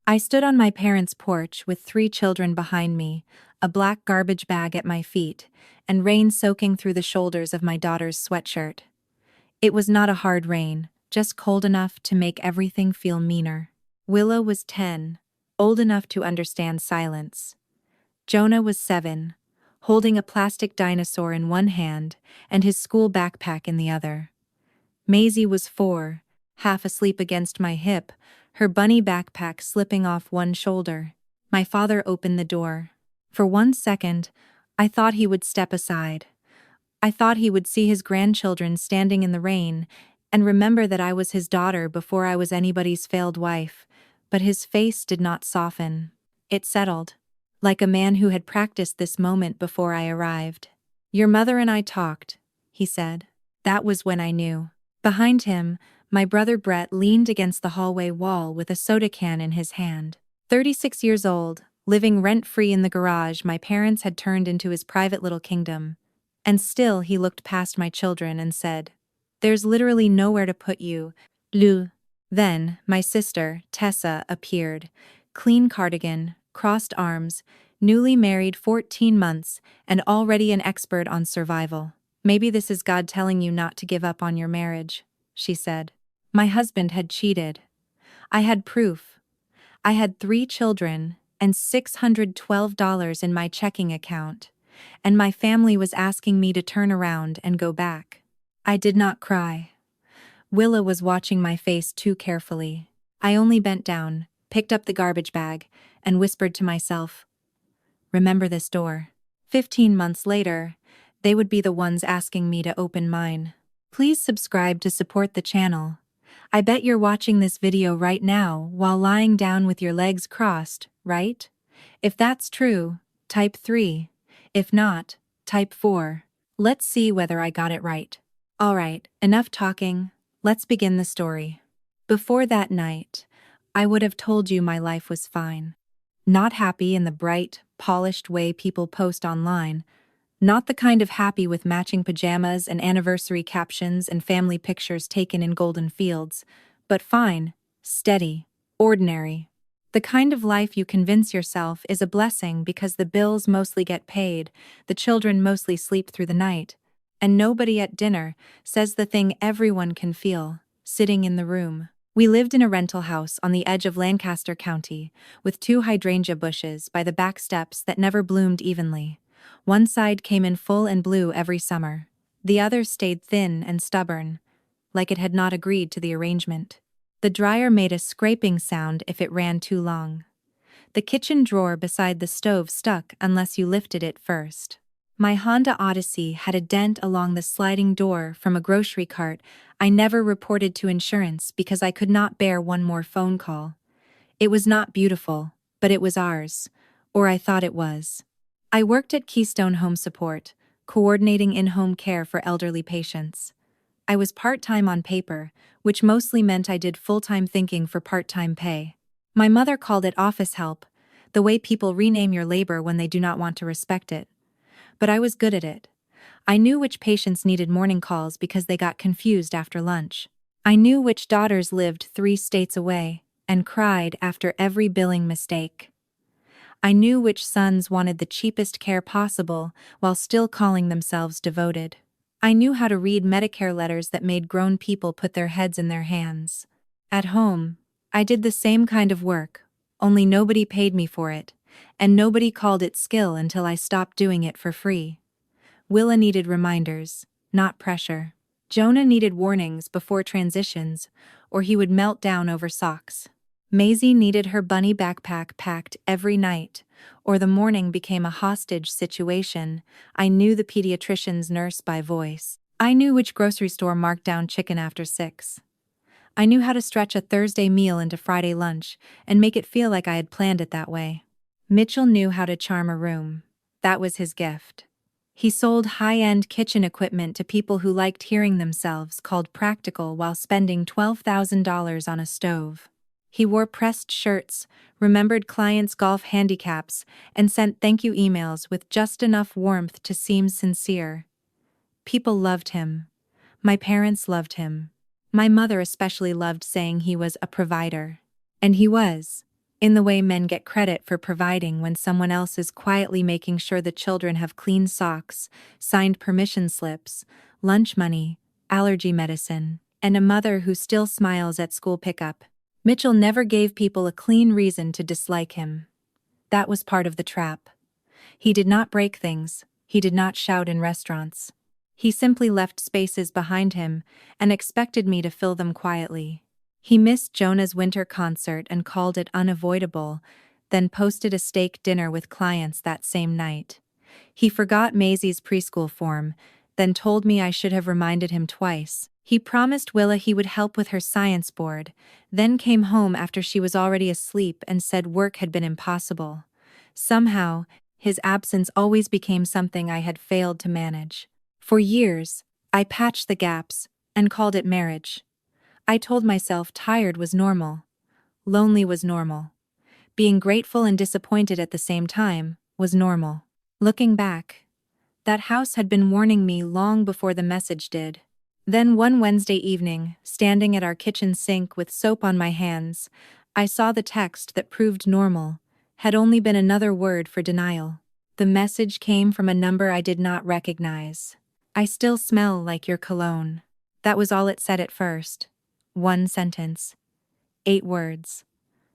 I stood on my parents' porch with 3 children behind me, a black garbage bag at my feet, and rain soaking through the shoulders of my daughter's sweatshirt. It was not a hard rain, just cold enough to make everything feel meaner. Willow was 10, old enough to understand silence. Jonah was 7, holding a plastic dinosaur in one hand and his school backpack in the other. Maisie was 4, half asleep against my hip, her bunny backpack slipping off one shoulder. My father opened the door. For 1 second, I thought he would step aside. I thought he would see his grandchildren standing in the rain and remember that I was his daughter before I was anybody's failed wife, but his face did not soften. It settled, like a man who had practiced this moment before I arrived. "Your mother and I talked," he said. That was when I knew. Behind him, my brother Brett leaned against the hallway wall with a soda can in his hand. 36 years old, living rent-free in the garage my parents had turned into his private little kingdom. And still he looked past my children and said, "There's literally nowhere to put you, Lou." Then, my sister, Tessa, appeared. Clean cardigan, crossed arms, newly married 14 months, and already an expert on survival. "Maybe this is God telling you not to give up on your marriage," she said. My husband had cheated. I had proof. I had 3 children and $612 in my checking account, and my family was asking me to turn around and go back. I did not cry. Willa was watching my face too carefully. I only bent down, picked up the garbage bag, and whispered to myself, "Remember this door." 15 months later, they would be the ones asking me to open mine. Please subscribe to support the channel. I bet you're watching this video right now while lying down with your legs crossed, right? If that's true, type 3. If not, type 4. Let's see whether I got it right. Alright, enough talking, let's begin the story. Before that night, I would have told you my life was fine. Not happy in the bright, polished way people post online. Not the kind of happy with matching pajamas and anniversary captions and family pictures taken in golden fields, but fine, steady, ordinary. The kind of life you convince yourself is a blessing because the bills mostly get paid, the children mostly sleep through the night, and nobody at dinner says the thing everyone can feel, sitting in the room. We lived in a rental house on the edge of Lancaster County, with 2 hydrangea bushes by the back steps that never bloomed evenly. One side came in full and blue every summer. The other stayed thin and stubborn, like it had not agreed to the arrangement. The dryer made a scraping sound if it ran too long. The kitchen drawer beside the stove stuck unless you lifted it first. My Honda Odyssey had a dent along the sliding door from a grocery cart I never reported to insurance because I could not bear one more phone call. It was not beautiful, but it was ours, or I thought it was. I worked at Keystone Home Support, coordinating in-home care for elderly patients. I was part-time on paper, which mostly meant I did full-time thinking for part-time pay. My mother called it office help, the way people rename your labor when they do not want to respect it. But I was good at it. I knew which patients needed morning calls because they got confused after lunch. I knew which daughters lived 3 states away and cried after every billing mistake. I knew which sons wanted the cheapest care possible while still calling themselves devoted. I knew how to read Medicare letters that made grown people put their heads in their hands. At home, I did the same kind of work, only nobody paid me for it, and nobody called it skill until I stopped doing it for free. Willa needed reminders, not pressure. Jonah needed warnings before transitions, or he would melt down over socks. Maisie needed her bunny backpack packed every night, or the morning became a hostage situation. I knew the pediatrician's nurse by voice. I knew which grocery store marked down chicken after 6. I knew how to stretch a Thursday meal into Friday lunch and make it feel like I had planned it that way. Mitchell knew how to charm a room. That was his gift. He sold high-end kitchen equipment to people who liked hearing themselves called practical while spending $12,000 on a stove. He wore pressed shirts, remembered clients' golf handicaps, and sent thank you emails with just enough warmth to seem sincere. People loved him. My parents loved him. My mother especially loved saying he was a provider. And he was. In the way men get credit for providing when someone else is quietly making sure the children have clean socks, signed permission slips, lunch money, allergy medicine, and a mother who still smiles at school pickup. Mitchell never gave people a clean reason to dislike him. That was part of the trap. He did not break things, he did not shout in restaurants. He simply left spaces behind him and expected me to fill them quietly. He missed Jonah's winter concert and called it unavoidable, then posted a steak dinner with clients that same night. He forgot Maisie's preschool form, then told me I should have reminded him twice. He promised Willa he would help with her science board, then came home after she was already asleep and said work had been impossible. Somehow, his absence always became something I had failed to manage. For years, I patched the gaps and called it marriage. I told myself tired was normal. Lonely was normal. Being grateful and disappointed at the same time was normal. Looking back, that house had been warning me long before the message did. Then one Wednesday evening, standing at our kitchen sink with soap on my hands, I saw the text that proved normal had only been another word for denial. The message came from a number I did not recognize. "I still smell like your cologne." That was all it said at first. One sentence. 8 words.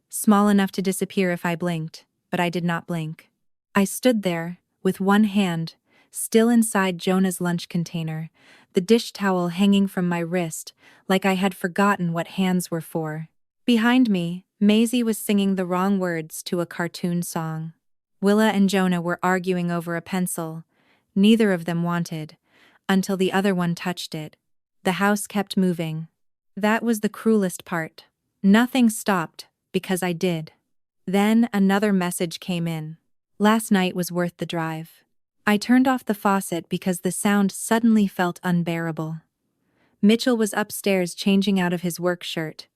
Small enough to disappear if I blinked, but I did not blink. I stood there, with one hand, still inside Jonah's lunch container, the dish towel hanging from my wrist, like I had forgotten what hands were for. Behind me, Maisie was singing the wrong words to a cartoon song. Willa and Jonah were arguing over a pencil. Neither of them wanted, until the other one touched it. The house kept moving. That was the cruelest part. Nothing stopped, because I did. Then another message came in. Last night was worth the drive. I turned off the faucet because the sound suddenly felt unbearable. Mitchell was upstairs changing out of his work shirt.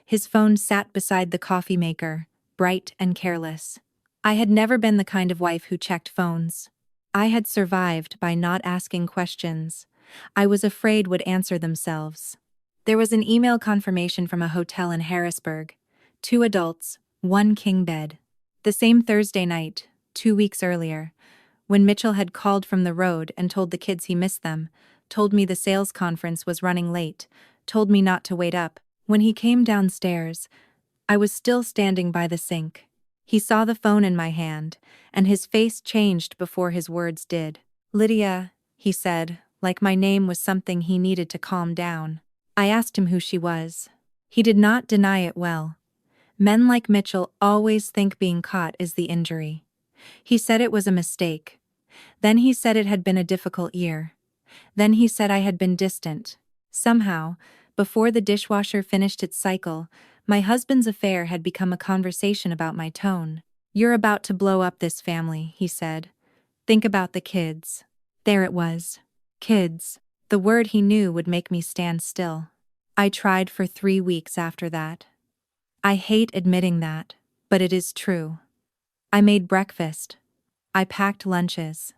His phone sat beside the coffee maker, bright and careless. I had never been the kind of wife who checked phones. I had survived by not asking questions I was afraid would answer themselves. There was an email confirmation from a hotel in Harrisburg. 2 adults, 1 king bed. The same Thursday night, 2 weeks earlier, when Mitchell had called from the road and told the kids he missed them, told me the sales conference was running late, told me not to wait up. When he came downstairs, I was still standing by the sink. He saw the phone in my hand, and his face changed before his words did. "Lydia," he said, like my name was something he needed to calm down. I asked him who she was. He did not deny it well. Men like Mitchell always think being caught is the injury. He said it was a mistake. Then he said it had been a difficult year. Then he said I had been distant. Somehow, before the dishwasher finished its cycle, my husband's affair had become a conversation about my tone. "You're about to blow up this family," he said. "Think about the kids." There it was. Kids. The word he knew would make me stand still. I tried for 3 weeks after that. I hate admitting that, but it is true. I made breakfast. I packed lunches.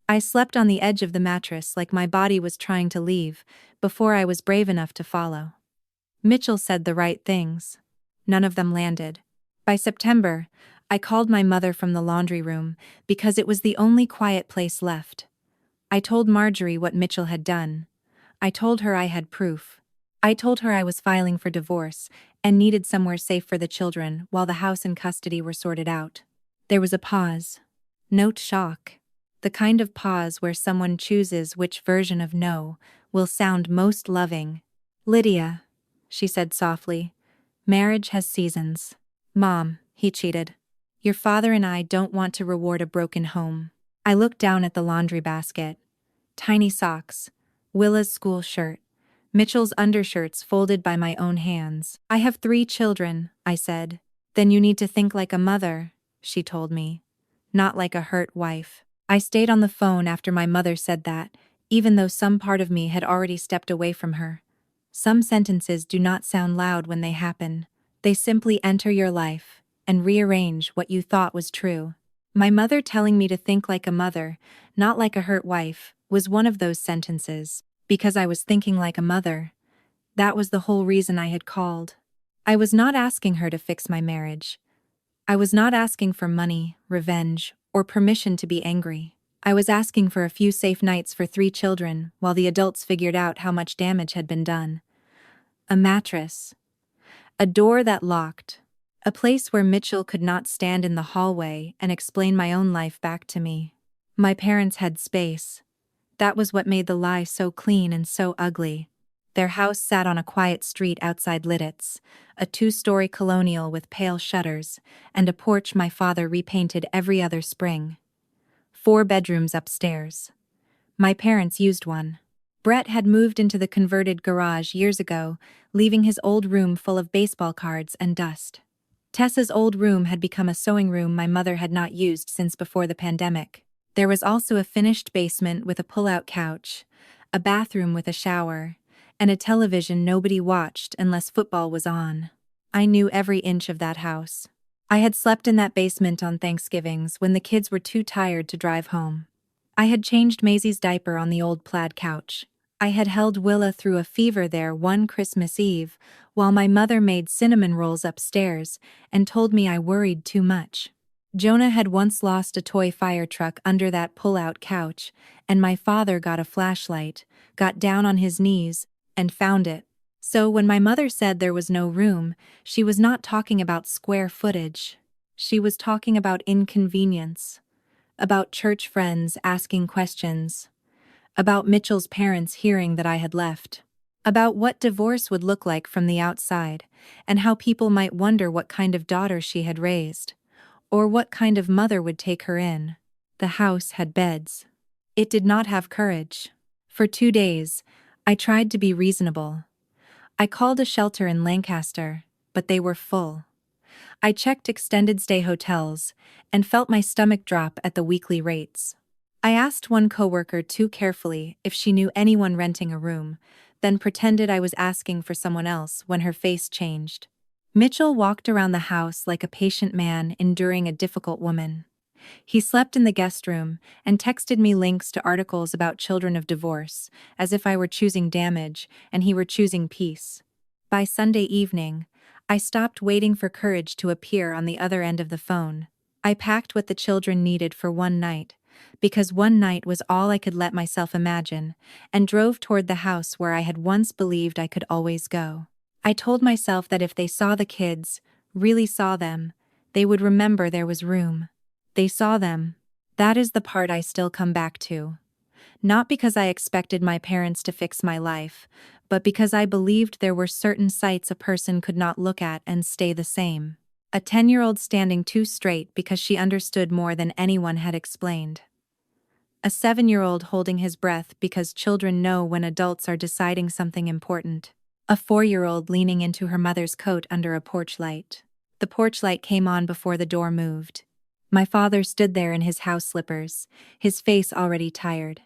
I slept on the edge of the mattress like my body was trying to leave, before I was brave enough to follow. Mitchell said the right things. None of them landed. By September, I called my mother from the laundry room because it was the only quiet place left. I told Marjorie what Mitchell had done. I told her I had proof. I told her I was filing for divorce and needed somewhere safe for the children while the house and custody were sorted out. There was a pause. Note shock. The kind of pause where someone chooses which version of no will sound most loving. "Lydia," she said softly, "marriage has seasons." "Mom," he cheated. "Your father and I don't want to reward a broken home." I looked down at the laundry basket. Tiny socks, Willa's school shirt, Mitchell's undershirts folded by my own hands. "I have 3 children," I said. "Then you need to think like a mother," she told me. "Not like a hurt wife." I stayed on the phone after my mother said that, even though some part of me had already stepped away from her. Some sentences do not sound loud when they happen. They simply enter your life and rearrange what you thought was true. My mother telling me to think like a mother, not like a hurt wife, was one of those sentences. Because I was thinking like a mother. That was the whole reason I had called. I was not asking her to fix my marriage. I was not asking for money, revenge, or permission to be angry. I was asking for a few safe nights for 3 children while the adults figured out how much damage had been done. A mattress. A door that locked. A place where Mitchell could not stand in the hallway and explain my own life back to me. My parents had space. That was what made the lie so clean and so ugly. Their house sat on a quiet street outside Lidditz, a 2-story colonial with pale shutters, and a porch my father repainted every other spring. 4 bedrooms upstairs. My parents used one. Brett had moved into the converted garage years ago, leaving his old room full of baseball cards and dust. Tessa's old room had become a sewing room my mother had not used since before the pandemic. There was also a finished basement with a pull-out couch, a bathroom with a shower, and a television nobody watched unless football was on. I knew every inch of that house. I had slept in that basement on Thanksgivings when the kids were too tired to drive home. I had changed Maisie's diaper on the old plaid couch. I had held Willa through a fever there one Christmas Eve, while my mother made cinnamon rolls upstairs and told me I worried too much. Jonah had once lost a toy fire truck under that pull-out couch, and my father got a flashlight, got down on his knees, and found it. So when my mother said there was no room, she was not talking about square footage. She was talking about inconvenience, about church friends asking questions, about Mitchell's parents hearing that I had left, about what divorce would look like from the outside, and how people might wonder what kind of daughter she had raised, or what kind of mother would take her in. The house had beds. It did not have courage. For 2 days, I tried to be reasonable. I called a shelter in Lancaster, but they were full. I checked extended stay hotels and felt my stomach drop at the weekly rates. I asked one coworker too carefully if she knew anyone renting a room, then pretended I was asking for someone else when her face changed. Mitchell walked around the house like a patient man enduring a difficult woman. He slept in the guest room and texted me links to articles about children of divorce, as if I were choosing damage and he were choosing peace. By Sunday evening, I stopped waiting for courage to appear on the other end of the phone. I packed what the children needed for one night, because one night was all I could let myself imagine, and drove toward the house where I had once believed I could always go. I told myself that if they saw the kids, really saw them, they would remember there was room. They saw them. That is the part I still come back to. Not because I expected my parents to fix my life, but because I believed there were certain sights a person could not look at and stay the same. A 10-year-old standing too straight because she understood more than anyone had explained. A 7-year-old holding his breath because children know when adults are deciding something important. A 4-year-old leaning into her mother's coat under a porch light. The porch light came on before the door moved. My father stood there in his house slippers, his face already tired.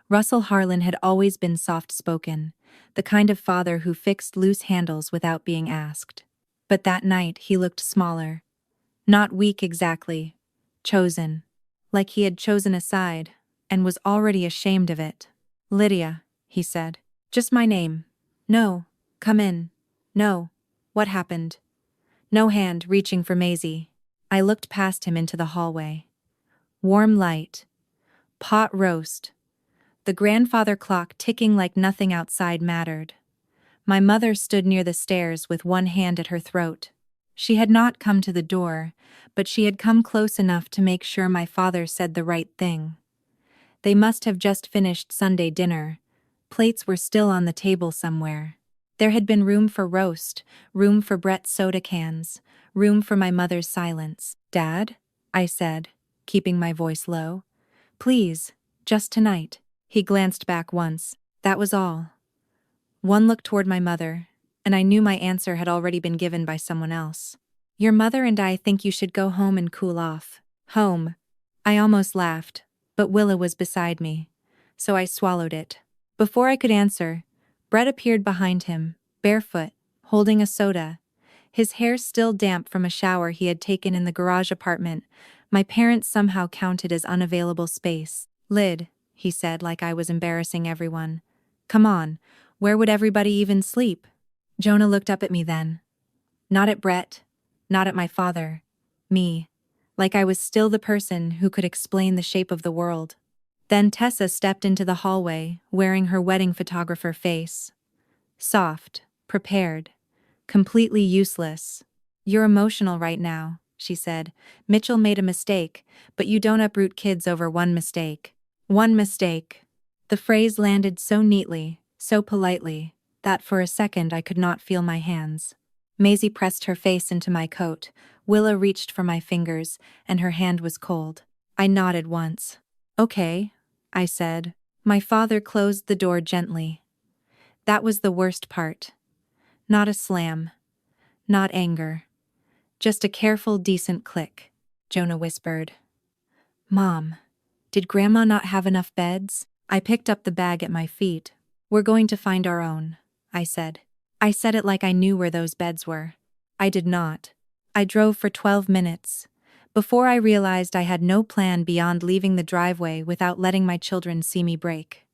Russell Harlan had always been soft-spoken, the kind of father who fixed loose handles without being asked. But that night he looked smaller. Not weak exactly. Chosen. Like he had chosen a side, and was already ashamed of it. "Lydia," he said. "Just my name. No. Come in. No. What happened?" No hand reaching for Maisie. I looked past him into the hallway. Warm light. Pot roast. The grandfather clock ticking like nothing outside mattered. My mother stood near the stairs with one hand at her throat. She had not come to the door, but she had come close enough to make sure my father said the right thing. They must have just finished Sunday dinner. Plates were still on the table somewhere. There had been room for roast, room for Brett's soda cans, room for my mother's silence. "Dad?" I said, keeping my voice low. "Please, just tonight." He glanced back once. That was all. One look toward my mother, and I knew my answer had already been given by someone else. "Your mother and I think you should go home and cool off." Home. I almost laughed, but Willa was beside me, so I swallowed it. Before I could answer, Brett appeared behind him, barefoot, holding a soda. His hair still damp from a shower he had taken in the garage apartment. My parents somehow counted as unavailable space. "Lyd," he said like I was embarrassing everyone. "Come on, where would everybody even sleep?" Jonah looked up at me then. Not at Brett, not at my father, Me. Like I was still the person who could explain the shape of the world. Then Tessa stepped into the hallway, wearing her wedding photographer face. Soft, prepared, completely useless. "You're emotional right now," she said. "Mitchell made a mistake, but you don't uproot kids over one mistake." One mistake. The phrase landed so neatly, so politely, that for a second I could not feel my hands. Maisie pressed her face into my coat. Willa reached for my fingers, and her hand was cold. I nodded once. "Okay," I said. My father closed the door gently. That was the worst part. Not a slam. Not anger. Just a careful, decent click. Jonah whispered. "Mom, did Grandma not have enough beds?" I picked up the bag at my feet. "We're going to find our own," I said. I said it like I knew where those beds were. I did not. I drove for 12 minutes. Before I realized I had no plan beyond leaving the driveway without letting my children see me break.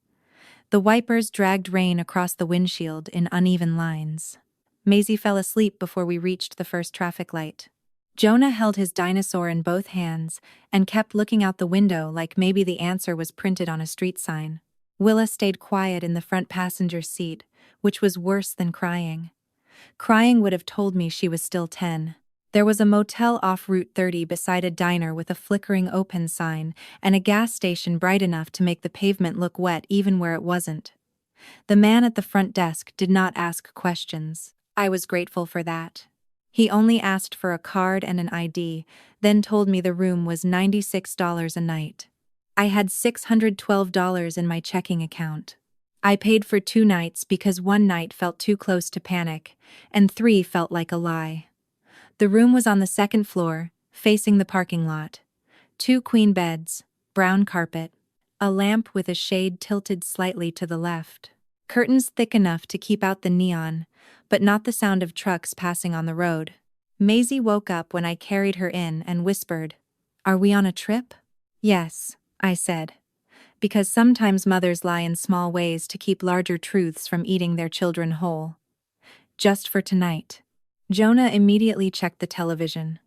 The wipers dragged rain across the windshield in uneven lines. Maisie fell asleep before we reached the first traffic light. Jonah held his dinosaur in both hands and kept looking out the window like maybe the answer was printed on a street sign. Willa stayed quiet in the front passenger seat, which was worse than crying. Crying would have told me she was still 10. There was a motel off Route 30 beside a diner with a flickering open sign and a gas station bright enough to make the pavement look wet even where it wasn't. The man at the front desk did not ask questions. I was grateful for that. He only asked for a card and an ID, then told me the room was $96 a night. I had $612 in my checking account. I paid for 2 nights because 1 night felt too close to panic, and 3 felt like a lie. The room was on the 2nd floor, facing the parking lot. 2 queen beds, brown carpet, a lamp with a shade tilted slightly to the left. Curtains thick enough to keep out the neon, but not the sound of trucks passing on the road. Maisie woke up when I carried her in and whispered, "Are we on a trip?" "Yes," I said, because sometimes mothers lie in small ways to keep larger truths from eating their children whole. "Just for tonight." Jonah immediately checked the television.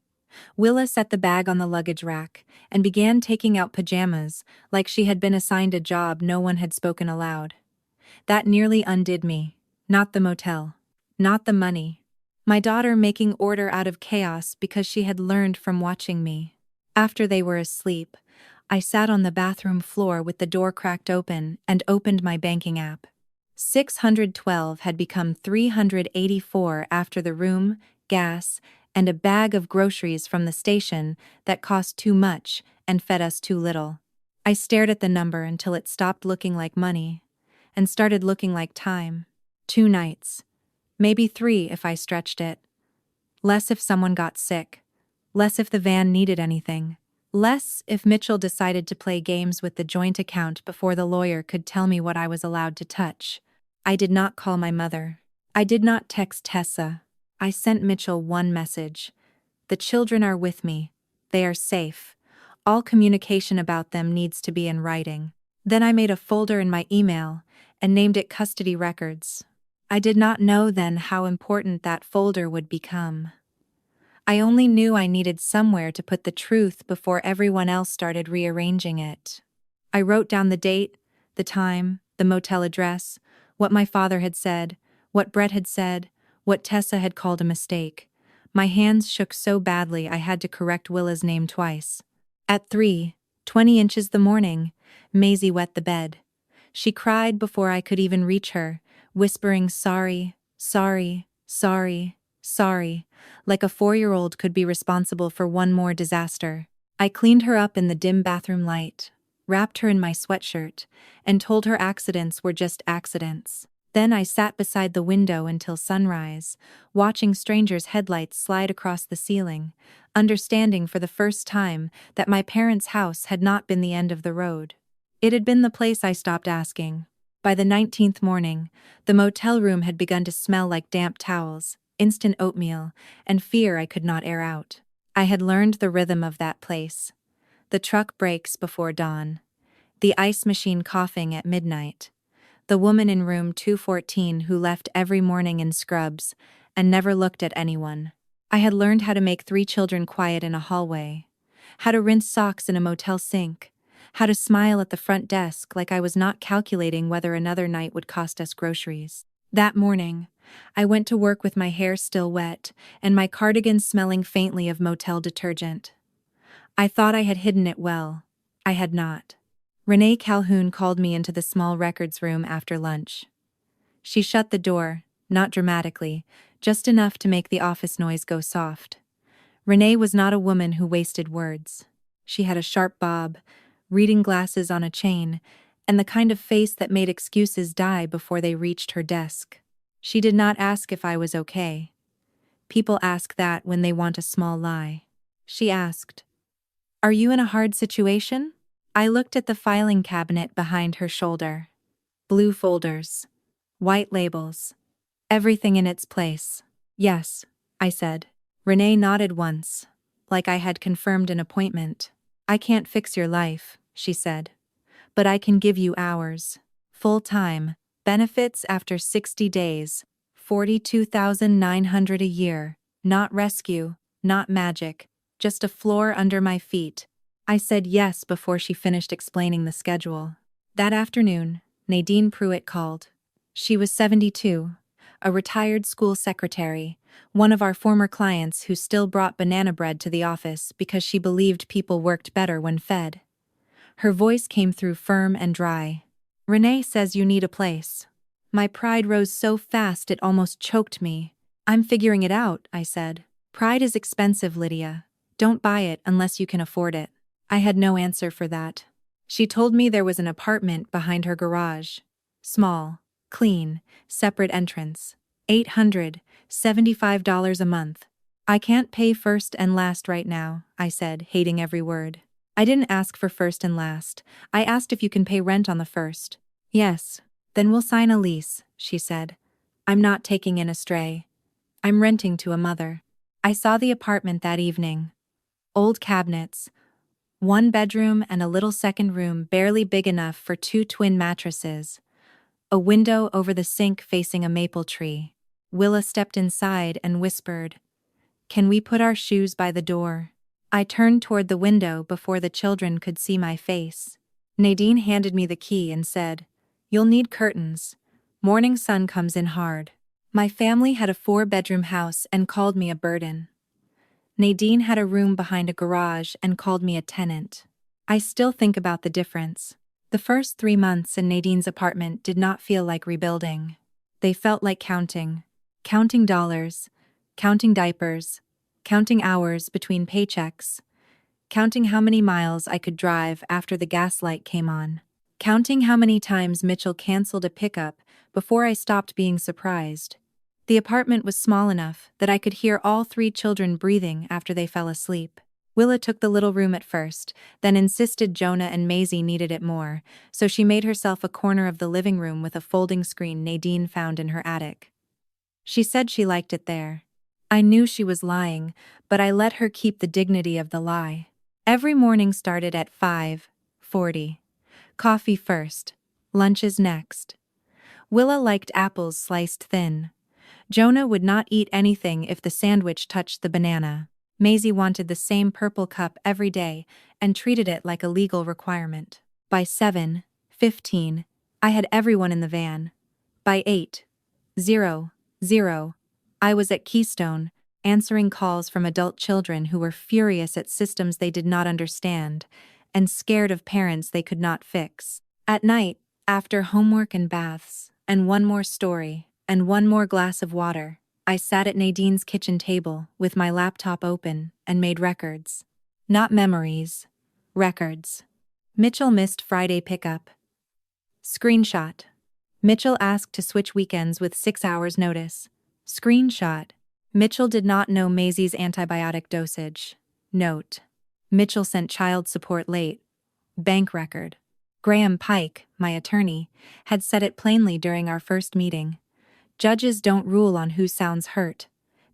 Willa set the bag on the luggage rack and began taking out pajamas like she had been assigned a job no one had spoken aloud. That nearly undid me. Not the motel. Not the money. My daughter making order out of chaos because she had learned from watching me. After they were asleep, I sat on the bathroom floor with the door cracked open and opened my banking app. 612 had become 384 after the room, gas, and a bag of groceries from the station that cost too much and fed us too little. I stared at the number until it stopped looking like money and started looking like time. 2 nights. Maybe 3 if I stretched it. Less if someone got sick. Less if the van needed anything. Less if Mitchell decided to play games with the joint account before the lawyer could tell me what I was allowed to touch. I did not call my mother. I did not text Tessa. I sent Mitchell one message. "The children are with me. They are safe. All communication about them needs to be in writing." Then I made a folder in my email and named it Custody Records. I did not know then how important that folder would become. I only knew I needed somewhere to put the truth before everyone else started rearranging it. I wrote down the date, the time, the motel address, what my father had said, what Brett had said, what Tessa had called a mistake. My hands shook so badly I had to correct Willa's name twice. At 3:20 inches the morning, Maisie wet the bed. She cried before I could even reach her, whispering sorry, sorry, sorry, sorry, like a 4-year-old could be responsible for one more disaster. I cleaned her up in the dim bathroom light, wrapped her in my sweatshirt, and told her accidents were just accidents. Then I sat beside the window until sunrise, watching strangers' headlights slide across the ceiling, understanding for the first time that my parents' house had not been the end of the road. It had been the place I stopped asking. By the 19th morning, the motel room had begun to smell like damp towels, instant oatmeal, and fear I could not air out. I had learned the rhythm of that place. The truck brakes before dawn. The ice machine coughing at midnight. The woman in room 214 who left every morning in scrubs and never looked at anyone. I had learned how to make 3 children quiet in a hallway, how to rinse socks in a motel sink, how to smile at the front desk like I was not calculating whether another night would cost us groceries. That morning, I went to work with my hair still wet and my cardigan smelling faintly of motel detergent. I thought I had hidden it well. I had not. Renee Calhoun called me into the small records room after lunch. She shut the door, not dramatically, just enough to make the office noise go soft. Renee was not a woman who wasted words. She had a sharp bob, reading glasses on a chain, and the kind of face that made excuses die before they reached her desk. She did not ask if I was okay. People ask that when they want a small lie. She asked, "Are you in a hard situation?" I looked at the filing cabinet behind her shoulder. Blue folders. White labels. Everything in its place. "Yes," I said. Renee nodded once, like I had confirmed an appointment. "I can't fix your life," she said. "But I can give you hours. Full-time, benefits after 60 days, $42,900 a year, not rescue, not magic, just a floor under my feet." I said yes before she finished explaining the schedule. That afternoon, Nadine Pruitt called. She was 72, a retired school secretary, one of our former clients who still brought banana bread to the office because she believed people worked better when fed. Her voice came through firm and dry. "Renee says you need a place." My pride rose so fast it almost choked me. "I'm figuring it out," I said. "Pride is expensive, Lydia. Don't buy it unless you can afford it." I had no answer for that. She told me there was an apartment behind her garage. Small, clean, separate entrance. $875 a month. "I can't pay first and last right now," I said, hating every word. "I didn't ask for first and last. I asked if you can pay rent on the first." "Yes. Then we'll sign a lease," she said. "I'm not taking in a stray. I'm renting to a mother." I saw the apartment that evening. Old cabinets. 1 bedroom and a little second room barely big enough for 2 twin mattresses. A window over the sink facing a maple tree. Willa stepped inside and whispered, "Can we put our shoes by the door?" I turned toward the window before the children could see my face. Nadine handed me the key and said, "You'll need curtains. Morning sun comes in hard." My family had a 4-bedroom house and called me a burden. Nadine had a room behind a garage and called me a tenant. I still think about the difference. The first 3 months in Nadine's apartment did not feel like rebuilding. They felt like counting. Counting dollars, counting diapers, counting hours between paychecks, counting how many miles I could drive after the gas light came on, counting how many times Mitchell canceled a pickup before I stopped being surprised. The apartment was small enough that I could hear all 3 children breathing after they fell asleep. Willa took the little room at first, then insisted Jonah and Maisie needed it more, so she made herself a corner of the living room with a folding screen Nadine found in her attic. She said she liked it there. I knew she was lying, but I let her keep the dignity of the lie. Every morning started at 5:40. Coffee first, lunches next. Willa liked apples sliced thin. Jonah would not eat anything if the sandwich touched the banana. Maisie wanted the same purple cup every day and treated it like a legal requirement. By 7:15, I had everyone in the van. By 8:00, I was at Keystone, answering calls from adult children who were furious at systems they did not understand and scared of parents they could not fix. At night, after homework and baths, and one more story, and one more glass of water, I sat at Nadine's kitchen table with my laptop open and made records. Not memories. Records. Mitchell missed Friday pickup. Screenshot. Mitchell asked to switch weekends with 6 hours notice. Screenshot. Mitchell did not know Maisie's antibiotic dosage. Note. Mitchell sent child support late. Bank record. Graham Pike, my attorney, had said it plainly during our first meeting. Judges don't rule on who sounds hurt.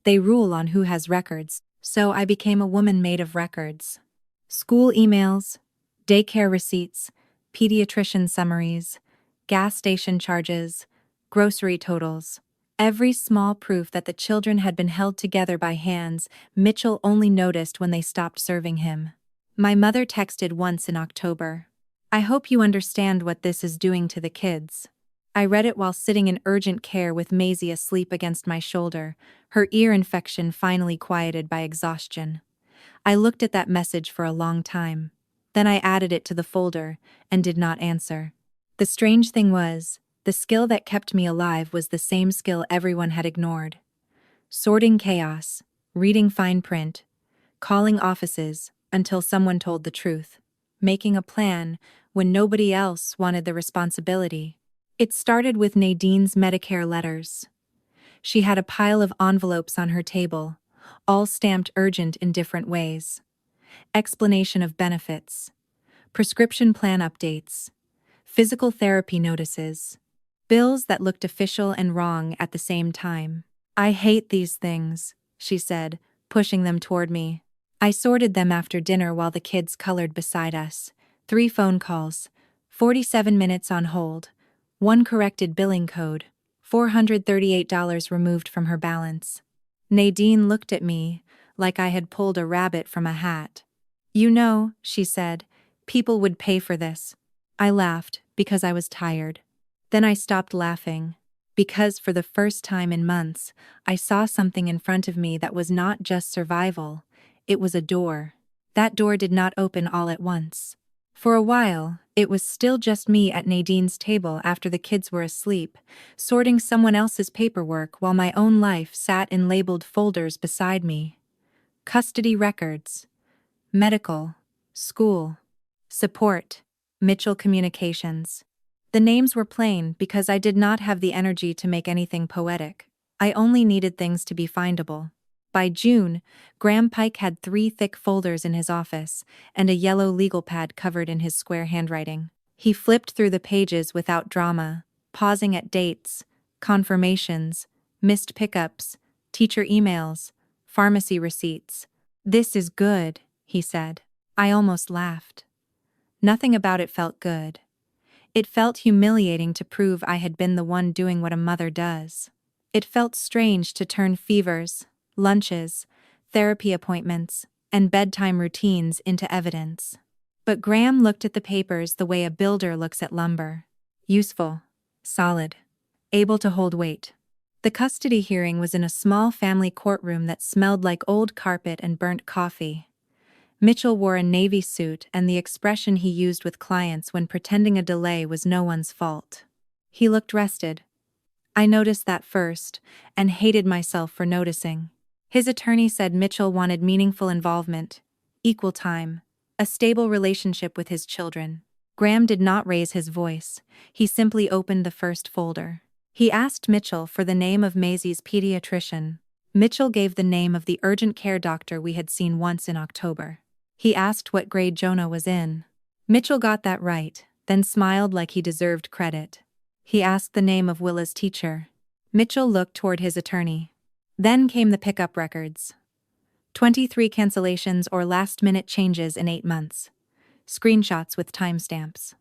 They rule on who has records, so I became a woman made of records. School emails, daycare receipts, pediatrician summaries, gas station charges, grocery totals, Every small proof that the children had been held together by hands Mitchell only noticed when they stopped serving him. My mother texted once in October. "I hope you understand what this is doing to the kids." I read it while sitting in urgent care with Maisie asleep against my shoulder, her ear infection finally quieted by exhaustion. I looked at that message for a long time. Then I added it to the folder and did not answer. The strange thing was, the skill that kept me alive was the same skill everyone had ignored. Sorting chaos, reading fine print, calling offices until someone told the truth, making a plan when nobody else wanted the responsibility. It started with Nadine's Medicare letters. She had a pile of envelopes on her table, all stamped urgent in different ways. Explanation of benefits, prescription plan updates, physical therapy notices, bills that looked official and wrong at the same time. "I hate these things," she said, pushing them toward me. I sorted them after dinner while the kids colored beside us. 3 phone calls, 47 minutes on hold, 1 corrected billing code, $438 removed from her balance. Nadine looked at me like I had pulled a rabbit from a hat. "You know," she said, "people would pay for this." I laughed because I was tired. Then I stopped laughing, because for the first time in months, I saw something in front of me that was not just survival, it was a door. That door did not open all at once. For a while, it was still just me at Nadine's table after the kids were asleep, sorting someone else's paperwork while my own life sat in labeled folders beside me. Custody records, medical, school, support, Mitchell Communications. The names were plain because I did not have the energy to make anything poetic. I only needed things to be findable. By June, Graham Pike had 3 thick folders in his office and a yellow legal pad covered in his square handwriting. He flipped through the pages without drama, pausing at dates, confirmations, missed pickups, teacher emails, pharmacy receipts. "This is good," he said. I almost laughed. Nothing about it felt good. It felt humiliating to prove I had been the one doing what a mother does. It felt strange to turn fevers, lunches, therapy appointments, and bedtime routines into evidence. But Graham looked at the papers the way a builder looks at lumber. Useful, solid, able to hold weight. The custody hearing was in a small family courtroom that smelled like old carpet and burnt coffee. Mitchell wore a navy suit and the expression he used with clients when pretending a delay was no one's fault. He looked rested. I noticed that first, and hated myself for noticing. His attorney said Mitchell wanted meaningful involvement, equal time, a stable relationship with his children. Graham did not raise his voice. He simply opened the first folder. He asked Mitchell for the name of Maisie's pediatrician. Mitchell gave the name of the urgent care doctor we had seen once in October. He asked what grade Jonah was in. Mitchell got that right, then smiled like he deserved credit. He asked the name of Willa's teacher. Mitchell looked toward his attorney. Then came the pickup records. 23 cancellations or last-minute changes in 8 months. Screenshots with timestamps.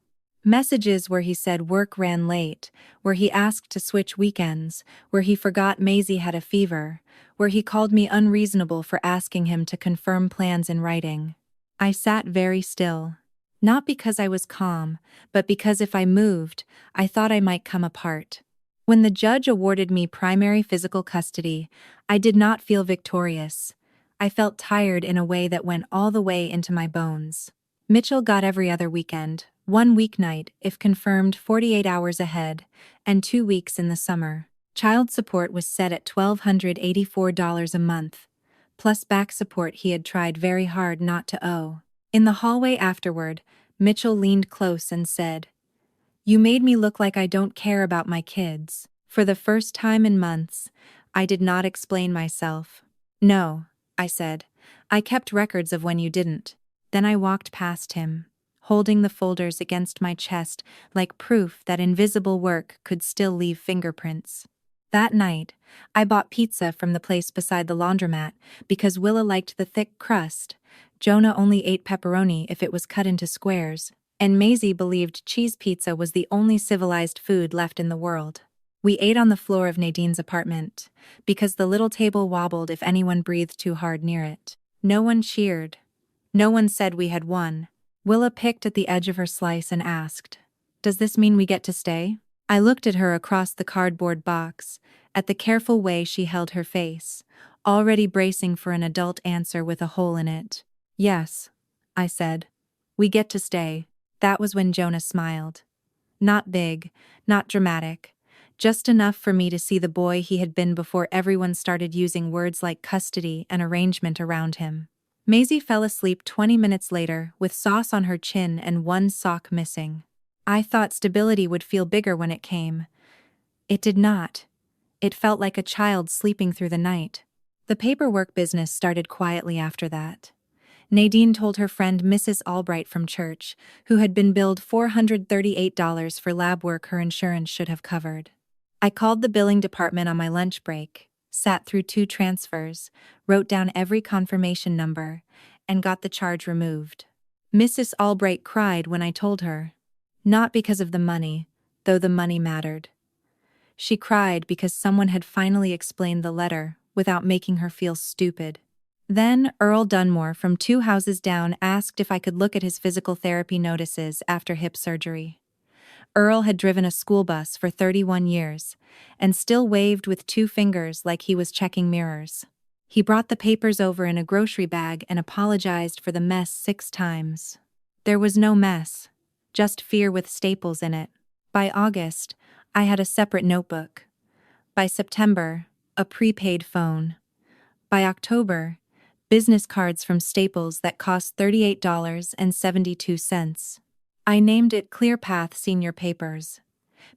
Messages where he said work ran late, where he asked to switch weekends, where he forgot Maisie had a fever, where he called me unreasonable for asking him to confirm plans in writing. I sat very still. Not because I was calm, but because if I moved, I thought I might come apart. When the judge awarded me primary physical custody, I did not feel victorious. I felt tired in a way that went all the way into my bones. Mitchell got every other weekend, 1 weeknight if confirmed 48 hours ahead, and 2 weeks in the summer. Child support was set at $1,284 a month, plus back support he had tried very hard not to owe. In the hallway afterward, Mitchell leaned close and said, "You made me look like I don't care about my kids." For the first time in months, I did not explain myself. "No," I said. "I kept records of when you didn't." Then I walked past him, holding the folders against my chest like proof that invisible work could still leave fingerprints. That night, I bought pizza from the place beside the laundromat because Willa liked the thick crust. Jonah only ate pepperoni if it was cut into squares, and Maisie believed cheese pizza was the only civilized food left in the world. We ate on the floor of Nadine's apartment, because the little table wobbled if anyone breathed too hard near it. No one cheered. No one said we had won. Willa picked at the edge of her slice and asked, "Does this mean we get to stay?" I looked at her across the cardboard box, at the careful way she held her face, already bracing for an adult answer with a hole in it. "Yes," I said. "We get to stay." That was when Jonah smiled. Not big, not dramatic, just enough for me to see the boy he had been before everyone started using words like custody and arrangement around him. Maisie fell asleep 20 minutes later with sauce on her chin and one sock missing. I thought stability would feel bigger when it came. It did not. It felt like a child sleeping through the night. The paperwork business started quietly after that. Nadine told her friend Mrs. Albright from church, who had been billed $438 for lab work her insurance should have covered. I called the billing department on my lunch break, sat through 2 transfers, wrote down every confirmation number, and got the charge removed. Mrs. Albright cried when I told her. Not because of the money, though the money mattered. She cried because someone had finally explained the letter without making her feel stupid. Then Earl Dunmore from 2 houses down asked if I could look at his physical therapy notices after hip surgery. Earl had driven a school bus for 31 years and still waved with 2 fingers like he was checking mirrors. He brought the papers over in a grocery bag and apologized for the mess 6 times. There was no mess, just fear with staples in it. By August, I had a separate notebook. By September, a prepaid phone. By October, business cards from Staples that cost $38.72. I named it ClearPath Senior Papers,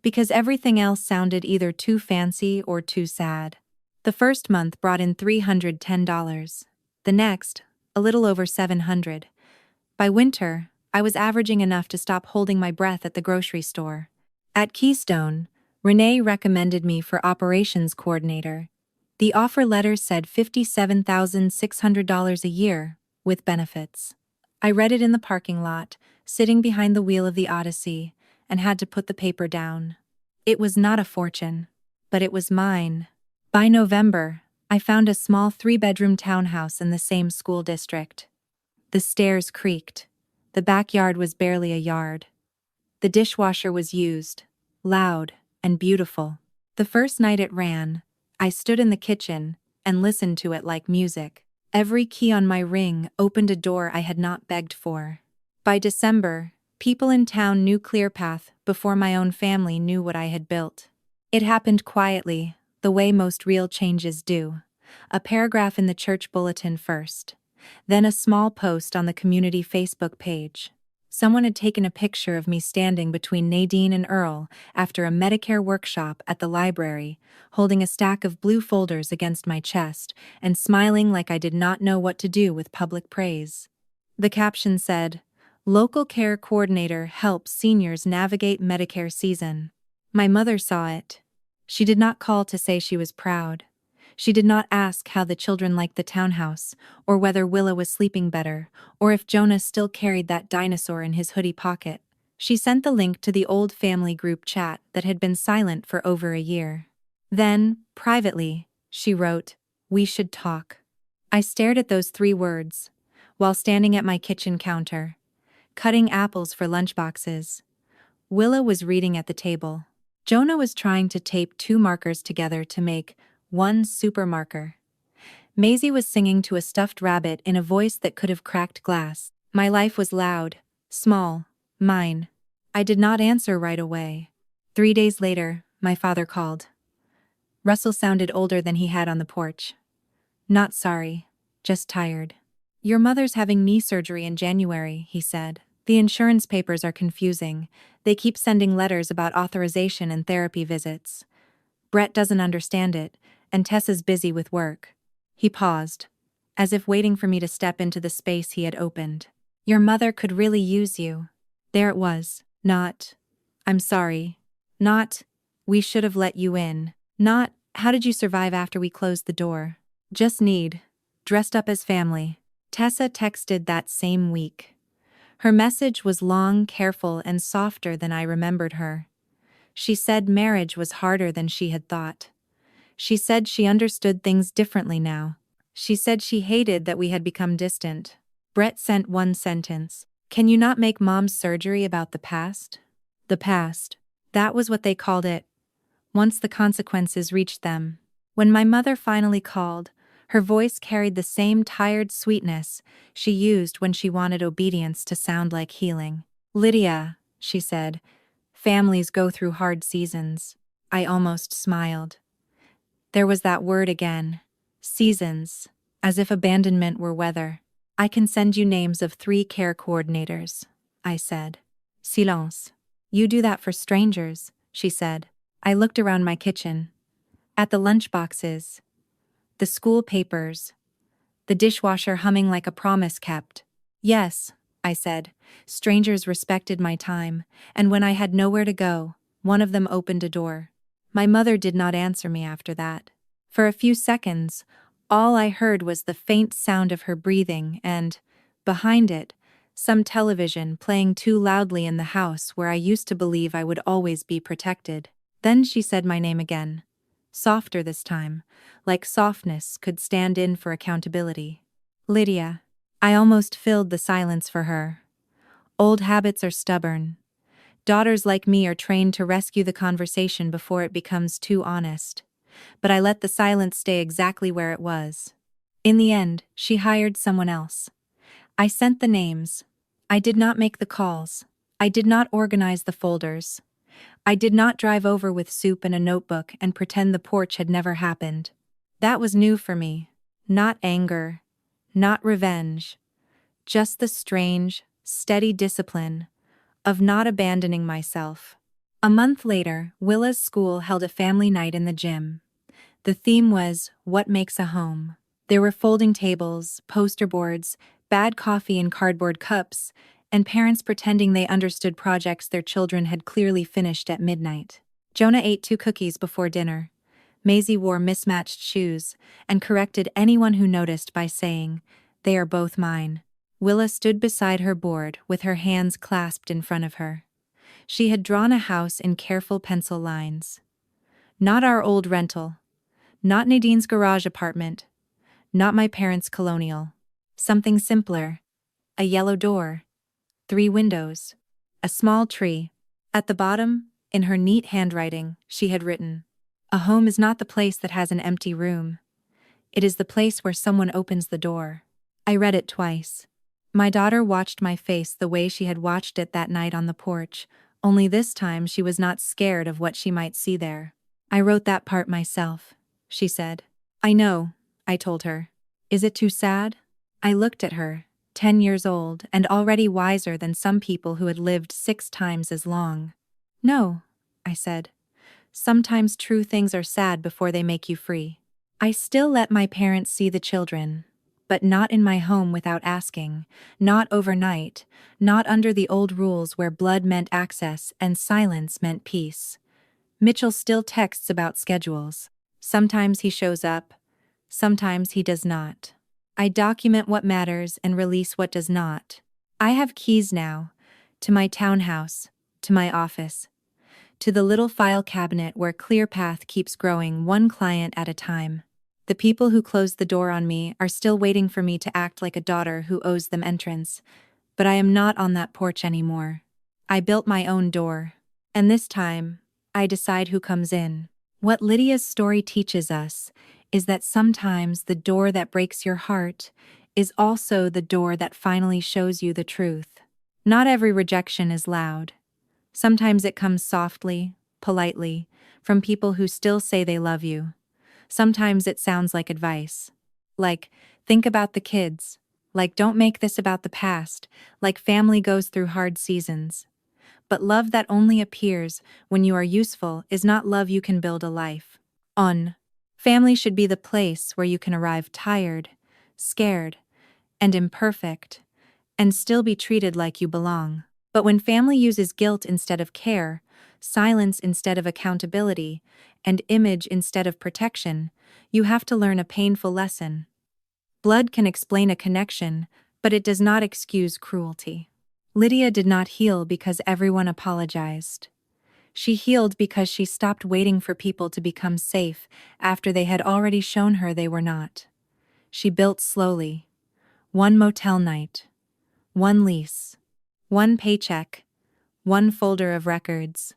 because everything else sounded either too fancy or too sad. The first month brought in $310. The next, a little over $700. By winter, I was averaging enough to stop holding my breath at the grocery store. At Keystone, Renee recommended me for operations coordinator. The offer letter said $57,600 a year, with benefits. I read it in the parking lot, sitting behind the wheel of the Odyssey, and had to put the paper down. It was not a fortune, but it was mine. By November, I found a small 3-bedroom townhouse in the same school district. The stairs creaked. The backyard was barely a yard. The dishwasher was used, loud and beautiful. The first night it ran, I stood in the kitchen and listened to it like music. Every key on my ring opened a door I had not begged for. By December, people in town knew ClearPath before my own family knew what I had built. It happened quietly, the way most real changes do. A paragraph in the church bulletin first, then a small post on the community Facebook page. Someone had taken a picture of me standing between Nadine and Earl after a Medicare workshop at the library, holding a stack of blue folders against my chest and smiling like I did not know what to do with public praise. The caption said, "Local Care Coordinator helps seniors navigate Medicare season." My mother saw it. She did not call to say she was proud. She did not ask how the children liked the townhouse, or whether Willa was sleeping better, or if Jonah still carried that dinosaur in his hoodie pocket. She sent the link to the old family group chat that had been silent for over a year. Then, privately, she wrote, "We should talk." I stared at those 3 words, while standing at my kitchen counter, cutting apples for lunchboxes. Willa was reading at the table. Jonah was trying to tape 2 markers together to make 1 super marker. Maisie was singing to a stuffed rabbit in a voice that could have cracked glass. My life was loud, small, mine. I did not answer right away. 3 days later, my father called. Russell sounded older than he had on the porch. "Not sorry, just tired." "Your mother's having knee surgery in January," he said. "The insurance papers are confusing. They keep sending letters about authorization and therapy visits. Brett doesn't understand it, and Tessa's busy with work." He paused, as if waiting for me to step into the space he had opened. "Your mother could really use you." There it was. Not, "I'm sorry." Not, "We should have let you in." Not, "How did you survive after we closed the door?" Just need, dressed up as family. Tessa texted that same week. Her message was long, careful, and softer than I remembered her. She said marriage was harder than she had thought. She said she understood things differently now. She said she hated that we had become distant. Brett sent one sentence. Can you not make Mom's surgery about the past? The past. That was what they called it. Once the consequences reached them. When my mother finally called, her voice carried the same tired sweetness she used when she wanted obedience to sound like healing. Lydia, she said, families go through hard seasons. I almost smiled. There was that word again. Seasons. As if abandonment were weather. I can send you names of 3 care coordinators, I said. Silence. You do that for strangers, she said. I looked around my kitchen. At the lunchboxes. The school papers. The dishwasher humming like a promise kept. Yes, I said. Strangers respected my time, and when I had nowhere to go, one of them opened a door. My mother did not answer me after that. For a few seconds, all I heard was the faint sound of her breathing and, behind it, some television playing too loudly in the house where I used to believe I would always be protected. Then she said my name again. Softer this time, like softness could stand in for accountability. Lydia. I almost filled the silence for her. Old habits are stubborn. Daughters like me are trained to rescue the conversation before it becomes too honest. But I let the silence stay exactly where it was. In the end, she hired someone else. I sent the names. I did not make the calls. I did not organize the folders. I did not drive over with soup and a notebook and pretend the porch had never happened. That was new for me. Not anger. Not revenge. Just the strange, steady discipline of not abandoning myself. A month later, Willa's school held a family night in the gym. The theme was, What Makes a Home? There were folding tables, poster boards, bad coffee in cardboard cups, and parents pretending they understood projects their children had clearly finished at midnight. Jonah ate 2 cookies before dinner. Maisie wore mismatched shoes and corrected anyone who noticed by saying, They are both mine. Willa stood beside her board with her hands clasped in front of her. She had drawn a house in careful pencil lines. Not our old rental. Not Nadine's garage apartment. Not my parents' colonial. Something simpler. A yellow door. 3 windows. A small tree. At the bottom, in her neat handwriting, she had written, A home is not the place that has an empty room. It is the place where someone opens the door. I read it twice. My daughter watched my face the way she had watched it that night on the porch, only this time she was not scared of what she might see there. I wrote that part myself, she said. I know, I told her. Is it too sad? I looked at her, 10 years old and already wiser than some people who had lived 6 times as long. No, I said. Sometimes true things are sad before they make you free. I still let my parents see the children, but not in my home without asking, not overnight, not under the old rules where blood meant access and silence meant peace. Mitchell still texts about schedules. Sometimes he shows up, sometimes he does not. I document what matters and release what does not. I have keys now, to my townhouse, to my office, to the little file cabinet where ClearPath keeps growing 1 client at a time. The people who closed the door on me are still waiting for me to act like a daughter who owes them entrance, but I am not on that porch anymore. I built my own door, and this time, I decide who comes in. What Lydia's story teaches us is that sometimes the door that breaks your heart is also the door that finally shows you the truth. Not every rejection is loud. Sometimes it comes softly, politely, from people who still say they love you. Sometimes it sounds like advice. Like, think about the kids. Like, don't make this about the past. Like, family goes through hard seasons. But love that only appears when you are useful is not love you can build a life on. Family should be the place where you can arrive tired, scared, and imperfect, and still be treated like you belong. But when family uses guilt instead of care, silence instead of accountability, and image instead of protection, you have to learn a painful lesson. Blood can explain a connection, but it does not excuse cruelty. Lydia did not heal because everyone apologized. She healed because she stopped waiting for people to become safe after they had already shown her they were not. She built slowly. One motel night. One lease. One paycheck. One folder of records.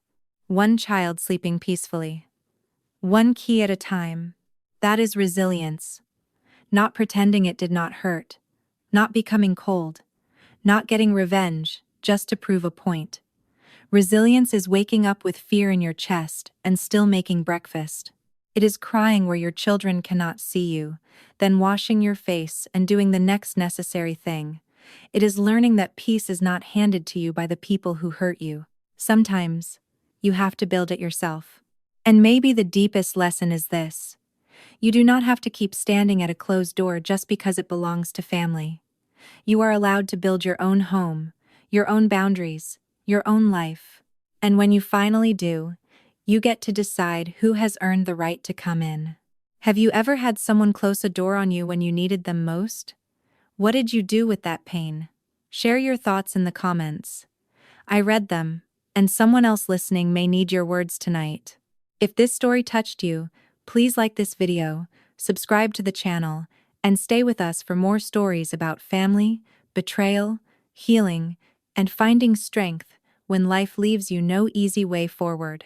One child sleeping peacefully. One key at a time. That is resilience. Not pretending it did not hurt. Not becoming cold. Not getting revenge, just to prove a point. Resilience is waking up with fear in your chest and still making breakfast. It is crying where your children cannot see you, then washing your face and doing the next necessary thing. It is learning that peace is not handed to you by the people who hurt you. Sometimes, you have to build it yourself. And maybe the deepest lesson is this. You do not have to keep standing at a closed door just because it belongs to family. You are allowed to build your own home, your own boundaries, your own life. And when you finally do, you get to decide who has earned the right to come in. Have you ever had someone close a door on you when you needed them most? What did you do with that pain? Share your thoughts in the comments. I read them, and someone else listening may need your words tonight. If this story touched you, please like this video, subscribe to the channel, and stay with us for more stories about family, betrayal, healing, and finding strength when life leaves you no easy way forward.